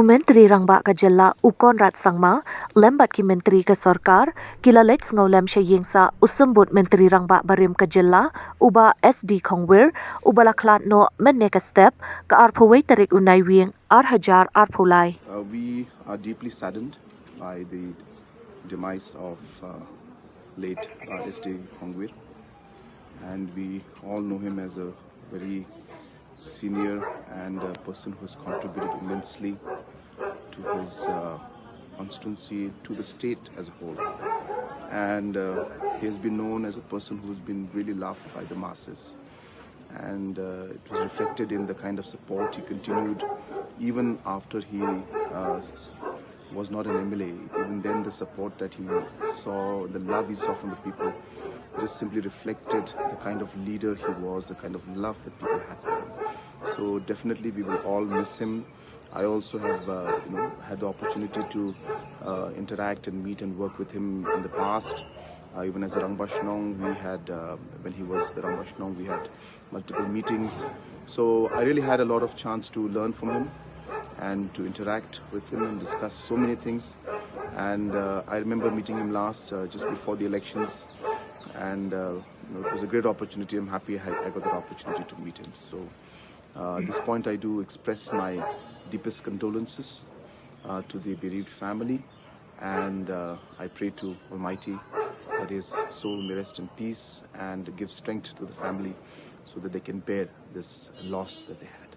Myntri Rangbah ka Jylla Conrad Sangma, lembat ki Myntri ka sorkar, kila Leit Sngewlem Symbud Symbud Myntri Rangbah Barim ka Jylla, uba SD Khongwir, ubala khlad no mynne ka step, ka arphaway tarik naiwieng hajar arphulai. We are deeply saddened by the demise of late SD Khongwir, and we all know him as a very senior and a person who has contributed immensely to his constituency, to the state as a whole. And he has been known as a person who's been really loved by the masses. And it was reflected in the kind of support he continued even after he was not an MLA. Even then, the support that he saw, the love he saw from the people, just simply reflected the kind of leader he was, the kind of love that people had for him. So definitely we will all miss him. I also have had the opportunity to interact and meet and work with him in the past. Even as a Rangbah, we had, when he was the Rangbah, we had multiple meetings. So I really had a lot of chance to learn from him and to interact with him and discuss so many things. And I remember meeting him last just before the elections, and it was a great opportunity. I'm happy I got that opportunity to meet him. So at this point, I do express my deepest condolences to the bereaved family, and I pray to Almighty that his soul may rest in peace and give strength to the family so that they can bear this loss that they had.